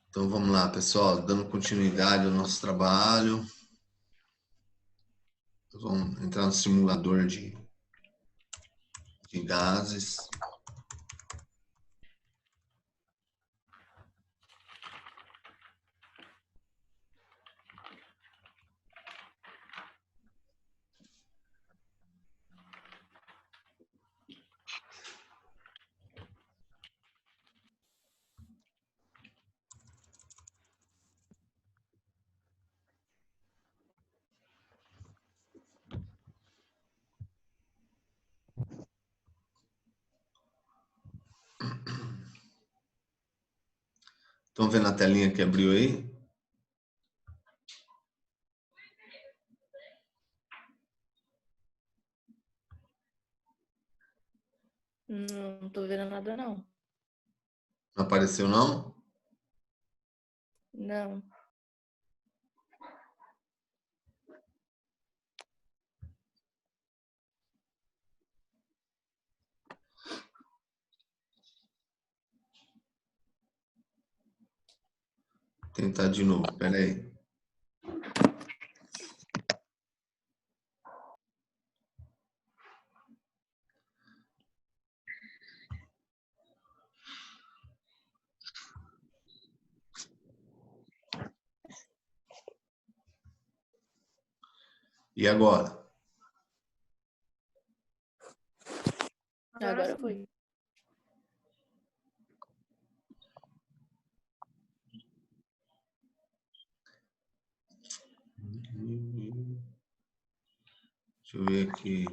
Então vamos lá, pessoal, dando continuidade ao nosso trabalho. Vamos entrar no simulador de gases. Estão vendo a telinha que abriu aí? Não tô vendo nada, não. Não apareceu, não? Não. Vou tentar de novo, pera aí. E agora? Agora foi. Deixa eu ver aqui.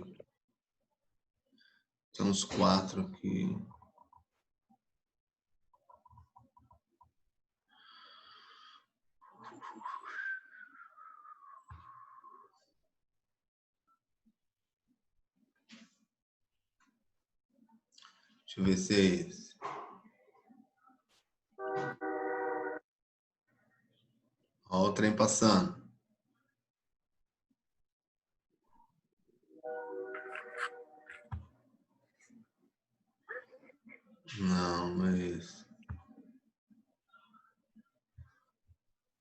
Tem uns 4 aqui. Deixa eu ver se é esse. Olha o trem passando. Não, não é esse.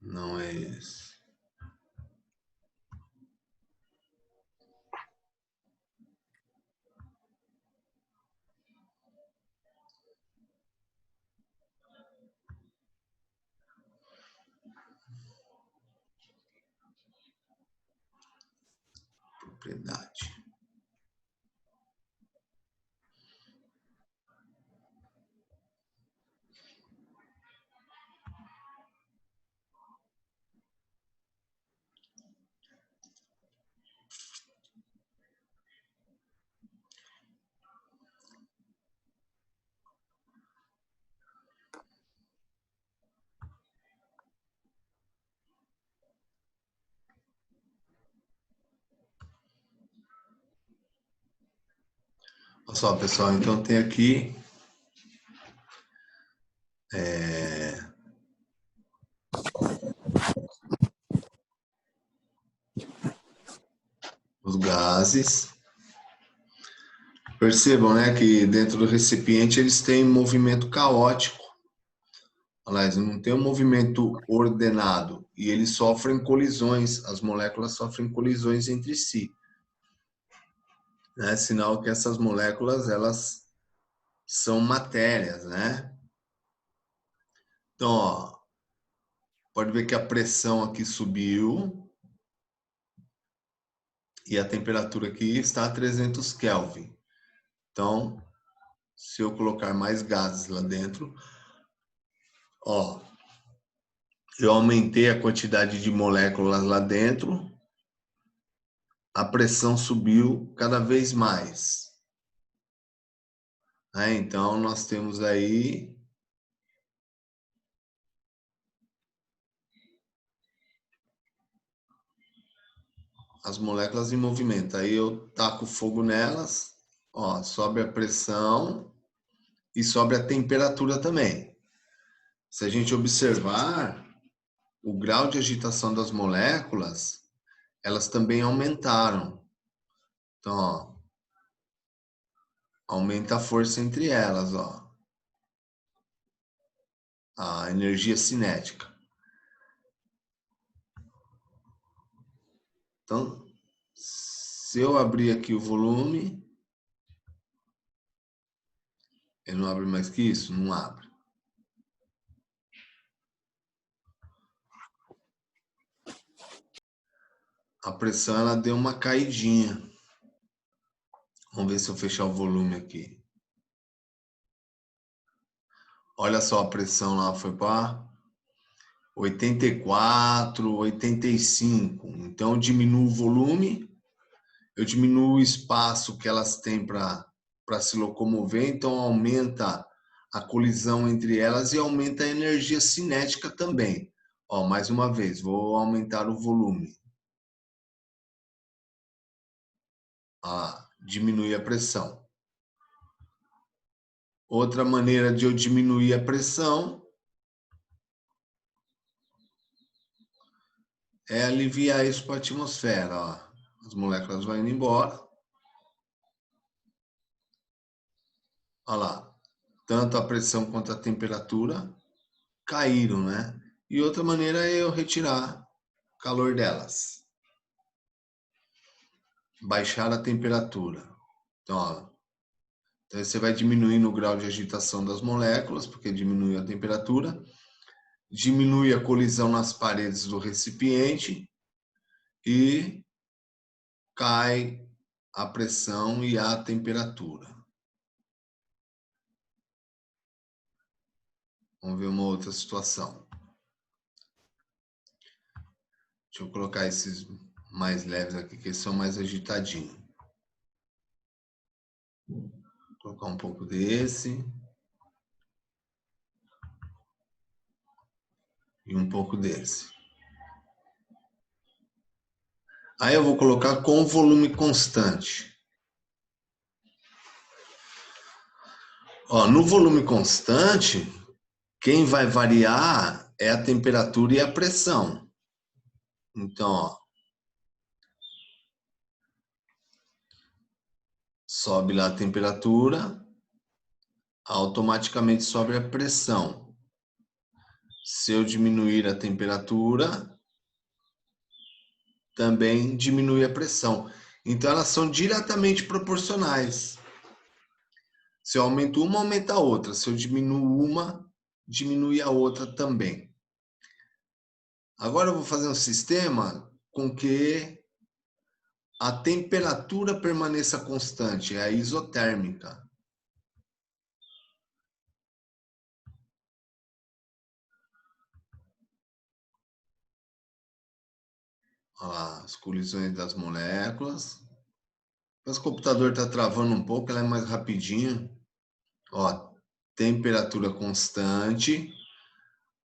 Não é esse. Propriedade. Olha só, pessoal, então tem aqui os gases. Percebam, né, que dentro do recipiente eles têm movimento caótico. Aliás, não tem um movimento ordenado e eles sofrem colisões, as moléculas sofrem colisões entre si. Né? Sinal que essas moléculas, elas são matérias, né? Então, ó, pode ver que a pressão aqui subiu e a temperatura aqui está a 300 Kelvin. Então, se eu colocar mais gases lá dentro, ó, eu aumentei a quantidade de moléculas lá dentro, a pressão subiu cada vez mais. Então, nós temos aí as moléculas em movimento. Aí eu taco fogo nelas, ó, sobe a pressão e sobe a temperatura também. Se a gente observar o grau de agitação das moléculas, elas também aumentaram. Então, ó, aumenta a força entre elas, ó. a energia cinética. Então, se eu abrir aqui o volume, ele não abre mais que isso? Não abre. A pressão, ela deu uma caidinha. Vamos ver se eu fechar o volume aqui. Olha só, a pressão lá foi para 84, 85. Então, eu diminuo o volume, eu diminuo o espaço que elas têm para se locomover, então aumenta a colisão entre elas e aumenta a energia cinética também. Ó, mais uma vez, vou aumentar o volume. Diminuir a pressão. Outra maneira de eu diminuir a pressão é aliviar isso para a atmosfera. Ó. As moléculas vão indo embora. Olha lá. Tanto a pressão quanto a temperatura caíram, né? E outra maneira é eu retirar o calor delas. Baixar a temperatura. Então, ó, então você vai diminuindo o grau de agitação das moléculas, porque diminui a temperatura. Diminui a colisão nas paredes do recipiente e cai a pressão e a temperatura. Vamos ver uma outra situação. Deixa eu colocar esses mais leves aqui, que são mais agitadinhos. Vou colocar um pouco desse. E um pouco desse. Aí eu vou colocar com volume constante. Ó, no volume constante, quem vai variar é a temperatura e a pressão. Então, ó, sobe lá a temperatura, automaticamente sobe a pressão. Se eu diminuir a temperatura, também diminui a pressão. Então, elas são diretamente proporcionais. Se eu aumento uma, aumenta a outra. Se eu diminuo uma, diminui a outra também. Agora eu vou fazer um sistema com que a temperatura permaneça constante, é a isotérmica. Olha lá, as colisões das moléculas. Mas o computador está travando um pouco, ela é mais rapidinha. Ó, temperatura constante.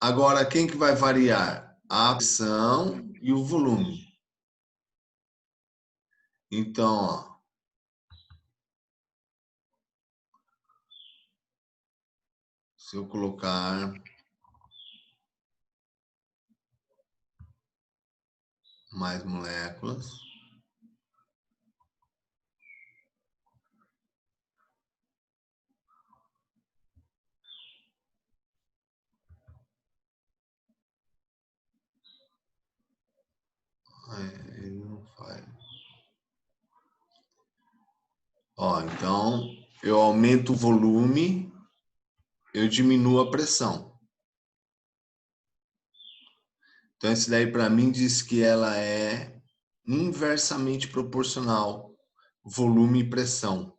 Agora, quem que vai variar? A pressão e o volume. Então, ó, se eu colocar mais moléculas, ele não faz. Ó, então eu aumento o volume, eu diminuo a pressão. Então esse daí para mim diz que ela é inversamente proporcional volume e pressão.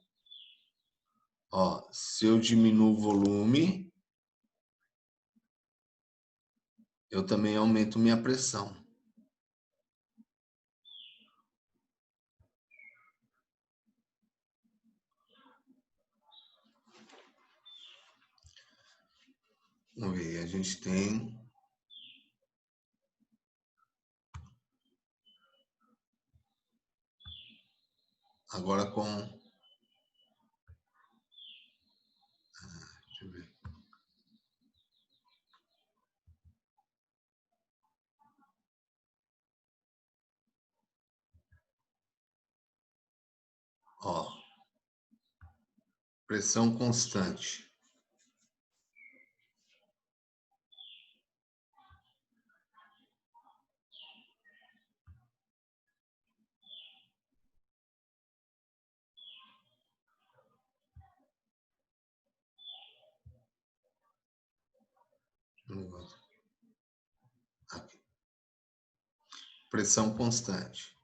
Ó, se eu diminuo o volume, eu também aumento minha pressão. Vamos ver, a gente tem agora com, deixa eu ver. Ó, pressão constante. Aqui. Pressão constante.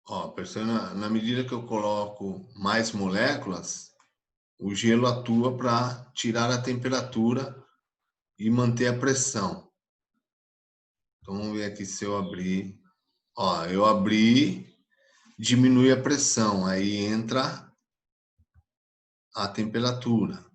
Ó, percebe, na medida que eu coloco mais moléculas, o gelo atua para tirar a temperatura e manter a pressão. Então, vamos ver aqui se eu abrir. Ó, eu abri, diminui a pressão, aí entra a temperatura.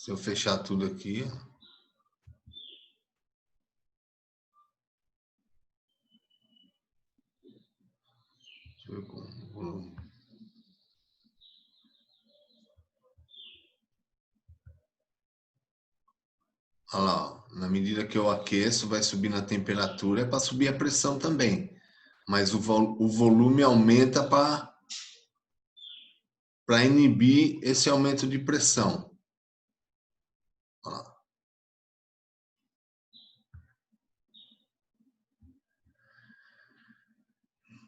Se eu fechar tudo aqui, ó. Deixa eu ver como o volume. Olha lá, ó. Na medida que eu aqueço, vai subindo a temperatura, é para subir a pressão também. Mas o volume aumenta para inibir esse aumento de pressão. Olha lá.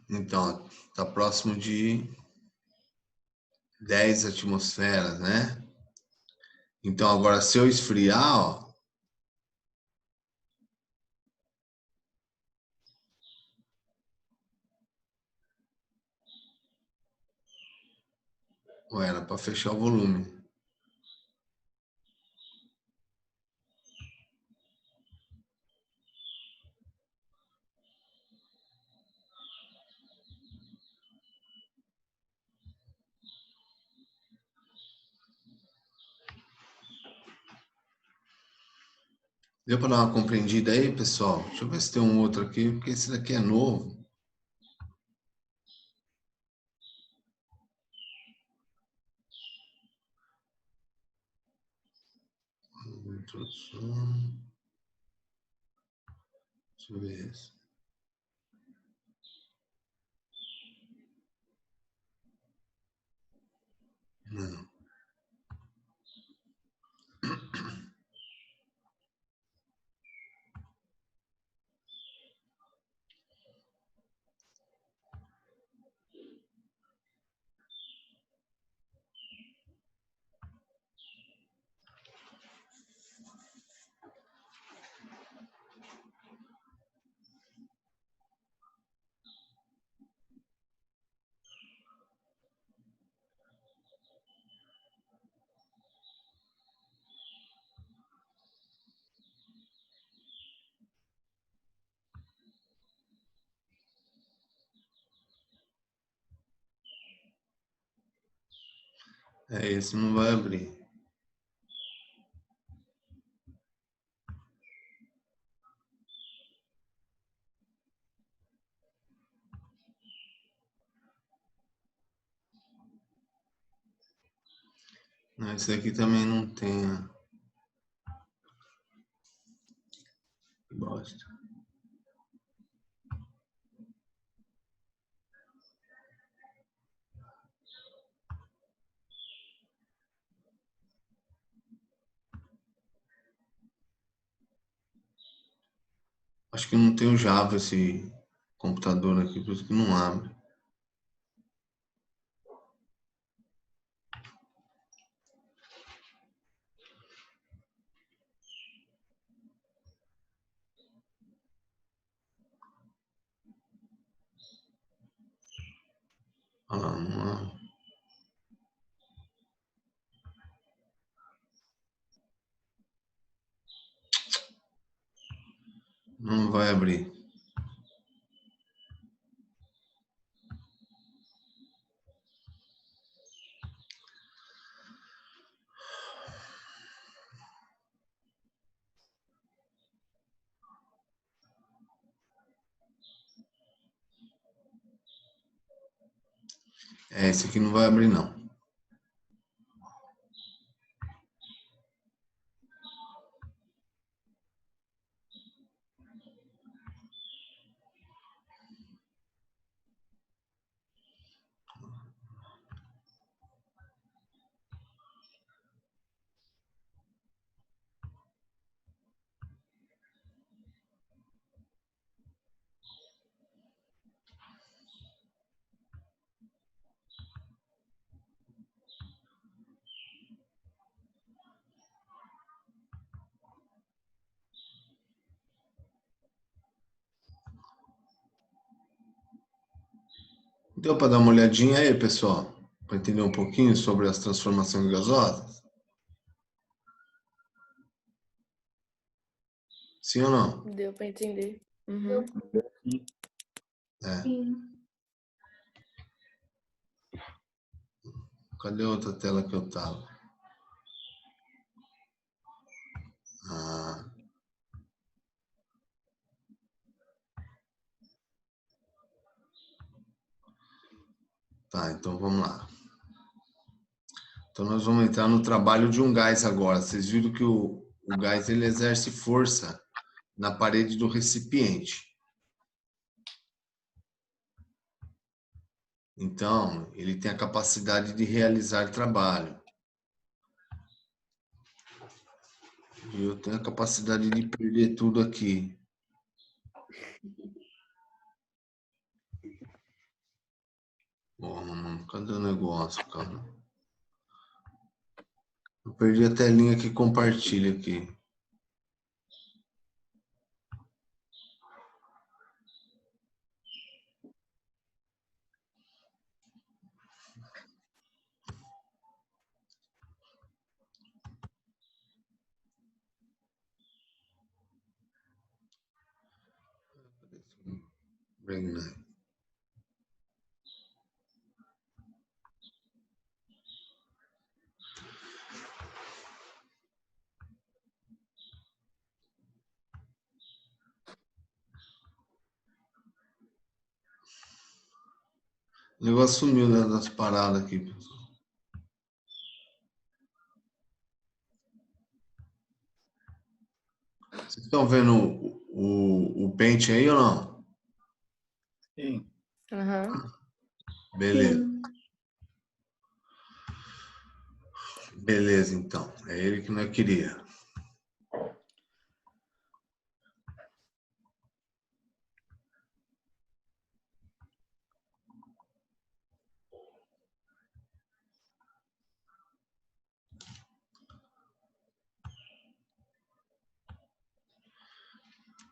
Então, está próximo de 10 atmosferas, né? Então, agora, se eu esfriar, ó, era para fechar o volume. Deu para dar uma compreendida aí, pessoal? Deixa eu ver se tem um outro aqui, porque esse daqui é novo. Introdução. Deixa eu ver esse. Não. Esse não vai abrir. Não, esse aqui também não tem. Que bosta. Acho que não tem o Java esse computador aqui, por isso que não abre. Olha lá, não abre. Não vai abrir. Esse aqui não vai abrir, não. Deu para dar uma olhadinha aí, pessoal? Para entender um pouquinho sobre as transformações gasosas? Sim ou não? Deu pra entender. Uhum. É. Sim. Cadê a outra tela que eu tava? Ah. Tá, então vamos lá. Então nós vamos entrar no trabalho de um gás agora. Vocês viram que o gás ele exerce força na parede do recipiente. Então, ele tem a capacidade de realizar trabalho. E eu tenho a capacidade de perder tudo aqui. Porra, mano, cadê o negócio, cara? Eu perdi a telinha que compartilha aqui. Bring that. O negócio sumiu das paradas aqui, pessoal. Vocês estão vendo o pente aí ou não? Sim. Aham. Beleza. Sim. Beleza, então. É ele que nós queria.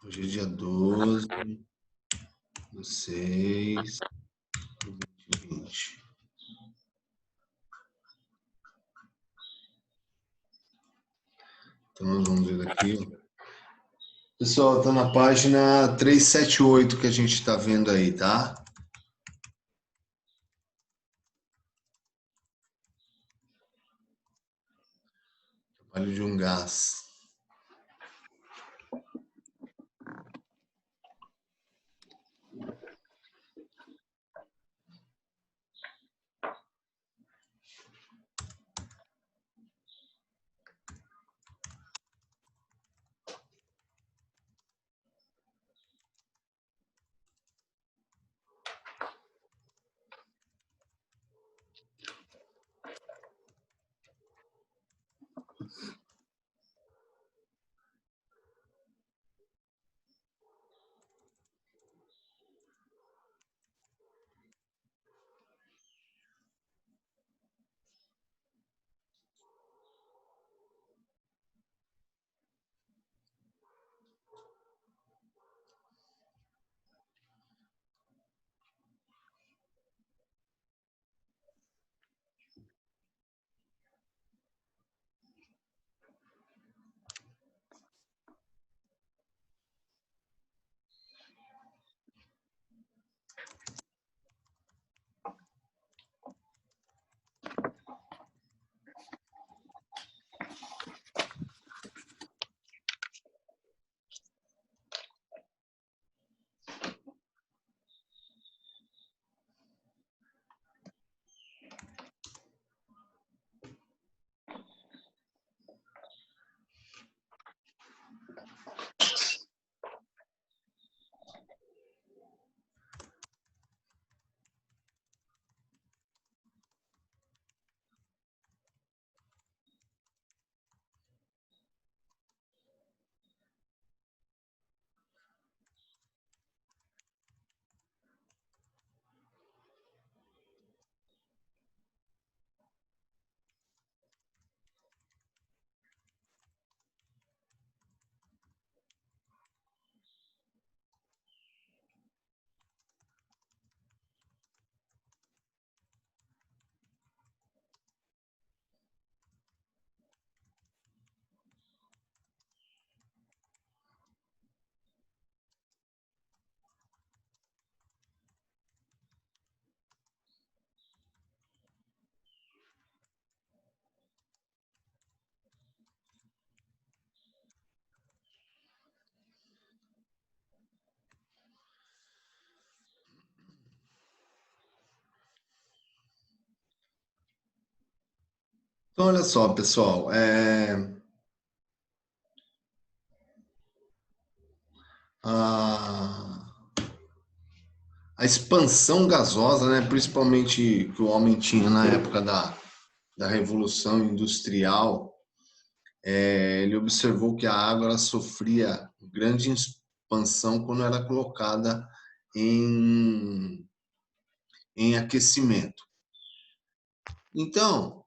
Hoje é dia 12 do 6 de 2020. Então nós vamos ver aqui. Pessoal, está na página 378 que a gente está vendo aí, tá? Trabalho de um gás. Então, olha só, pessoal, a, a expansão gasosa, né, principalmente que o homem tinha na época da Revolução Industrial, ele observou que a água ela sofria grande expansão quando era colocada em, em aquecimento. Então,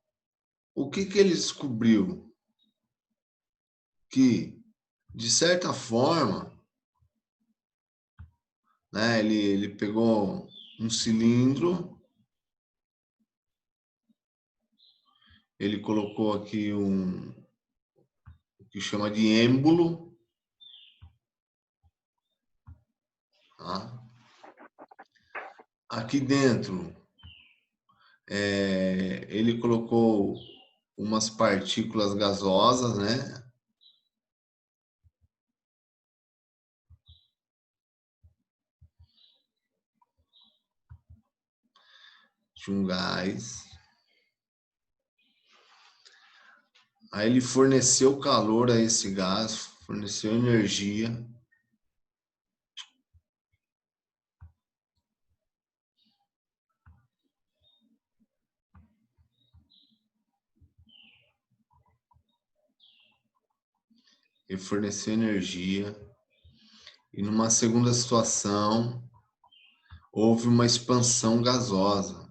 o que, que ele descobriu? Que, de certa forma, né, ele pegou um cilindro, ele colocou aqui o que chama de êmbolo, tá? Aqui dentro, ele colocou umas partículas gasosas, né? De um gás. Aí ele forneceu calor a esse gás, forneceu energia. Ele forneceu energia. E numa segunda situação, houve uma expansão gasosa.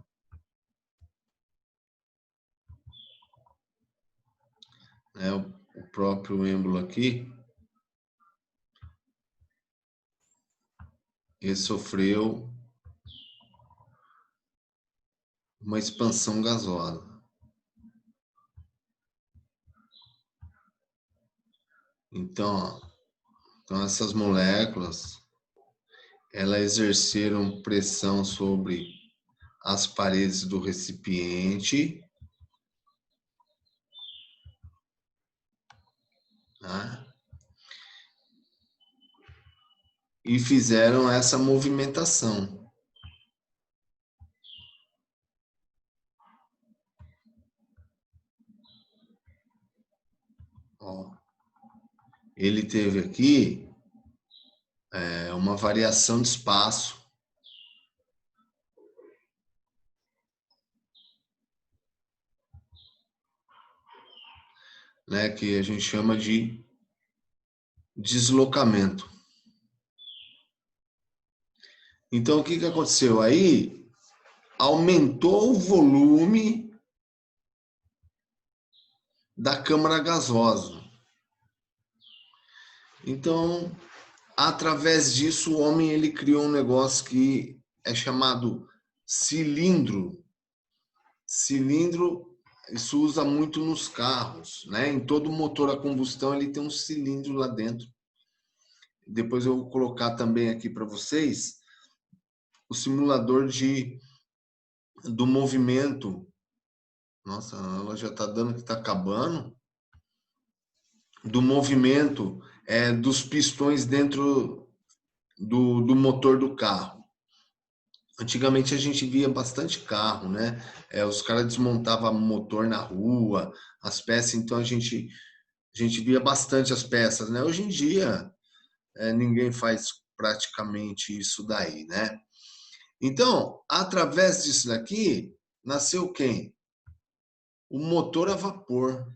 Né? O próprio êmbolo aqui, ele sofreu uma expansão gasosa. Então, essas moléculas, elas exerceram pressão sobre as paredes do recipiente, né? E fizeram essa movimentação. Ó, ele teve aqui uma variação de espaço, né, que a gente chama de deslocamento. Então, o que, que aconteceu? Aí, aumentou o volume da câmara gasosa. Então, através disso, o homem ele criou um negócio que é chamado cilindro. Cilindro, isso usa muito nos carros, né? Em todo motor a combustão ele tem um cilindro lá dentro. Depois eu vou colocar também aqui para vocês o simulador do movimento. Nossa, ela já está dando que está acabando. Do movimento dos pistões dentro do motor do carro. Antigamente a gente via bastante carro, né? Os caras desmontavam motor na rua, as peças, então a gente via bastante as peças, né? Hoje em dia ninguém faz praticamente isso daí, né? Então, através disso daqui, nasceu quem? O motor a vapor.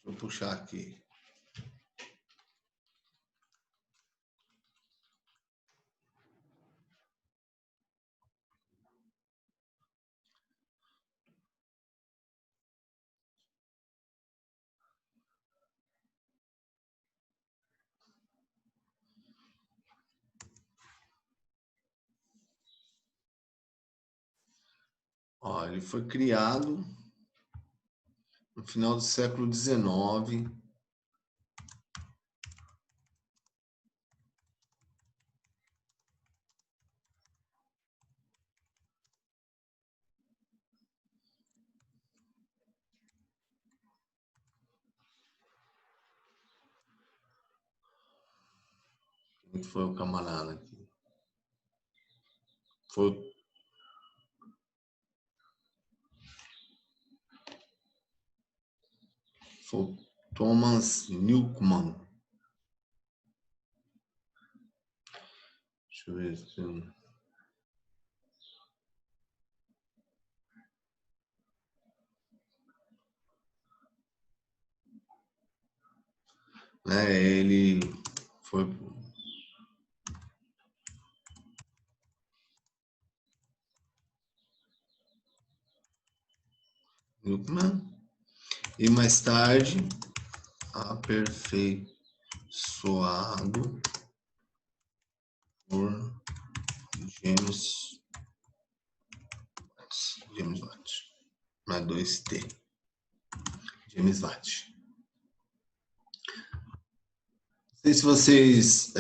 Deixa eu puxar aqui. Ó, ele foi criado no final do século XIX. Quem foi o camarada aqui? Foi Thomas Newcomen. Deixa eu ver se... Ele foi... Newcomen. E mais tarde, aperfeiçoado por James Watt. Não é 2T. James Watt. Não sei se vocês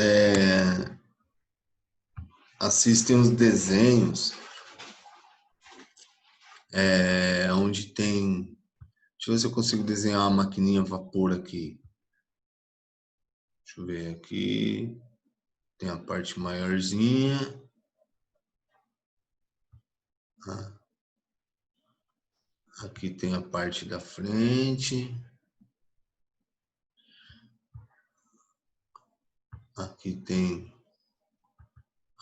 assistem os desenhos onde tem... Deixa eu ver se eu consigo desenhar uma maquininha a vapor aqui. Deixa eu ver aqui. Tem a parte maiorzinha. Aqui tem a parte da frente. Aqui tem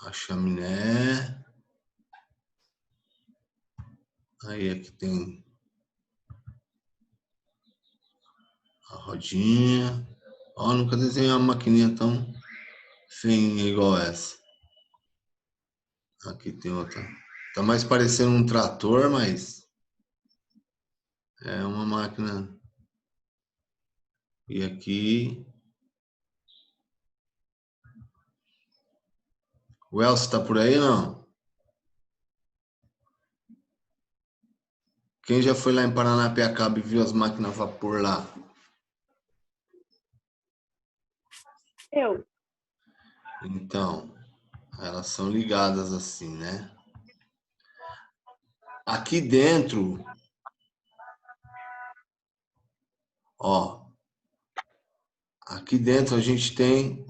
a chaminé. Aí aqui tem a rodinha. Ó, nunca desenhei uma maquininha tão feinha igual essa. Aqui tem outra. Tá mais parecendo um trator, mas é uma máquina. E aqui... O Elcio tá por aí, não? Quem já foi lá em Paranapiacaba e viu as máquinas a vapor lá? Eu. Então, elas são ligadas assim, né? Aqui dentro, ó, aqui dentro a gente tem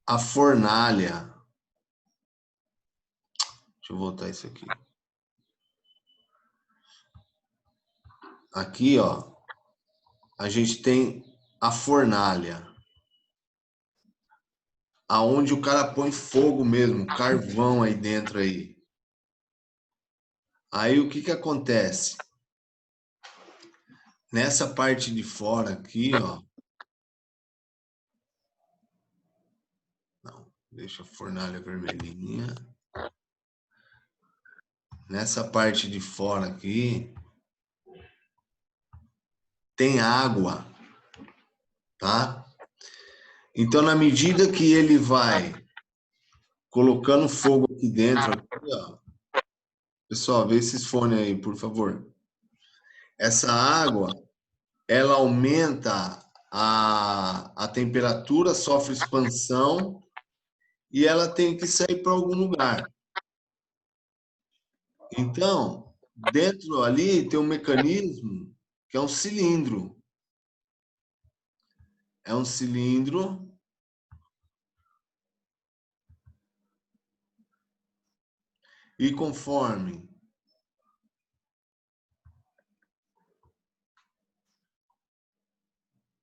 a fornalha. Deixa eu voltar isso aqui. Aqui, ó, a gente tem a fornalha, aonde o cara põe fogo mesmo, carvão aí dentro aí. Aí o que que acontece? Nessa parte de fora aqui, ó. Não, deixa a fornalha vermelhinha. Nessa parte de fora aqui, tem água, tá? Então, na medida que ele vai colocando fogo aqui dentro, aqui, ó. Pessoal, vê esses fones aí, por favor. Essa água, ela aumenta a temperatura, sofre expansão e ela tem que sair para algum lugar. Então, dentro ali tem um mecanismo que é um cilindro. É um cilindro e conforme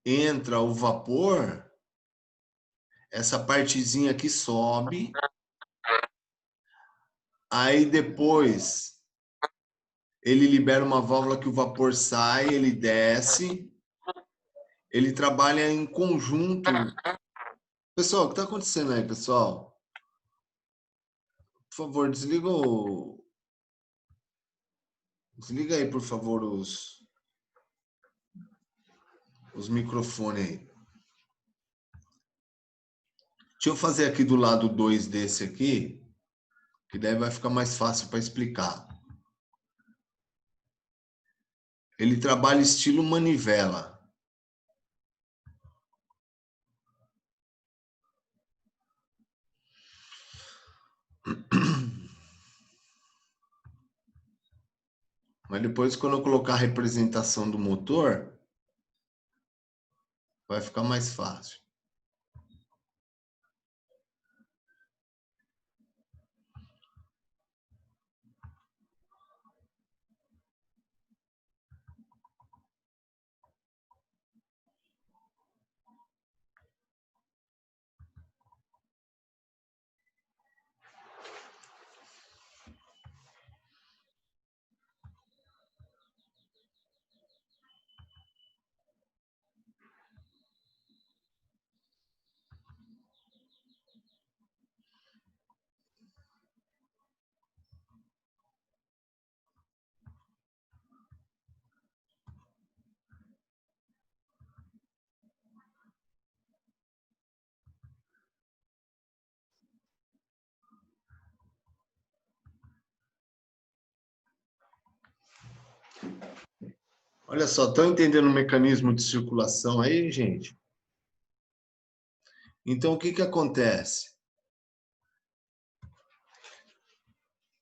entra o vapor, essa partezinha aqui sobe, aí depois ele libera uma válvula que o vapor sai, ele desce, ele trabalha em conjunto. Pessoal, o que está acontecendo aí, pessoal? Por favor, desliga aí, por favor, os microfones aí. Deixa eu fazer aqui do lado 2 desse aqui, que daí vai ficar mais fácil para explicar. Ele trabalha estilo manivela. Mas depois, quando eu colocar a representação do motor, vai ficar mais fácil. Olha só, estão entendendo o mecanismo de circulação aí, gente? Então, o que que acontece?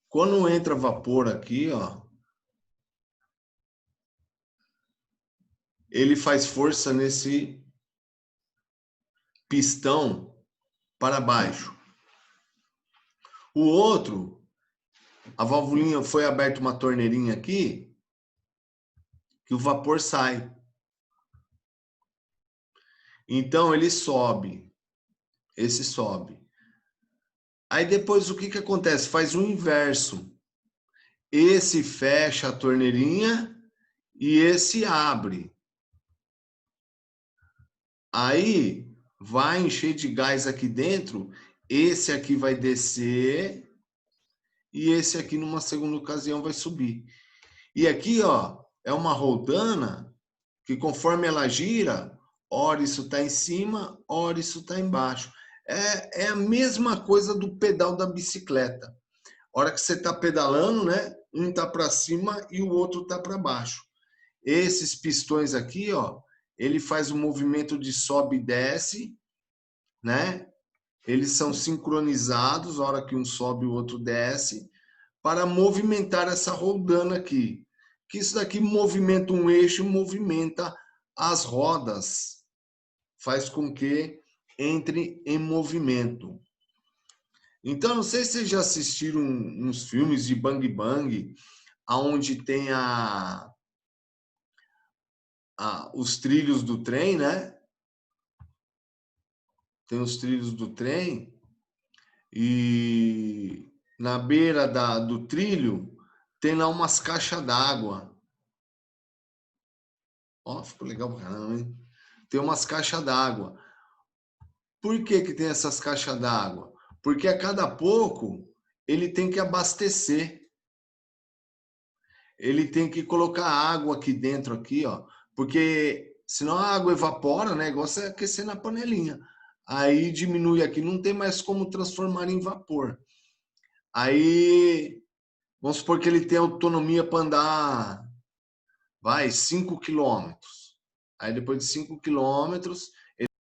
Quando entra vapor aqui, ó, ele faz força nesse pistão para baixo. O outro, a valvulinha foi aberta uma torneirinha aqui, que o vapor sai. Então ele sobe, esse sobe. Aí depois o que que acontece? Faz o inverso. Esse fecha a torneirinha e esse abre. Aí vai encher de gás aqui dentro, esse aqui vai descer e esse aqui numa segunda ocasião vai subir. E aqui, ó, é uma roldana que conforme ela gira, ora isso está em cima, ora isso está embaixo. É a mesma coisa do pedal da bicicleta. A hora que você está pedalando, né? Um está para cima e o outro está para baixo. Esses pistões aqui, ó, ele faz o movimento de sobe e desce, né? Eles são sincronizados, a hora que um sobe, o outro desce, para movimentar essa roldana aqui. Que isso daqui movimenta um eixo, movimenta as rodas, faz com que entre em movimento. Então, não sei se vocês já assistiram uns filmes de Bang Bang, onde tem os trilhos do trem, né? Tem os trilhos do trem e na beira do trilho tem lá umas caixas d'água. Ó, ficou legal pra caramba, hein? Tem umas caixas d'água. Por que que tem essas caixas d'água? Porque a cada pouco ele tem que abastecer. Ele tem que colocar água aqui dentro, aqui, ó. Porque senão a água evapora, né? Igual você aquecer na panelinha. Aí diminui aqui, não tem mais como transformar em vapor. Aí, vamos supor que ele tem autonomia para andar, vai, 5 quilômetros. Aí depois de 5 quilômetros,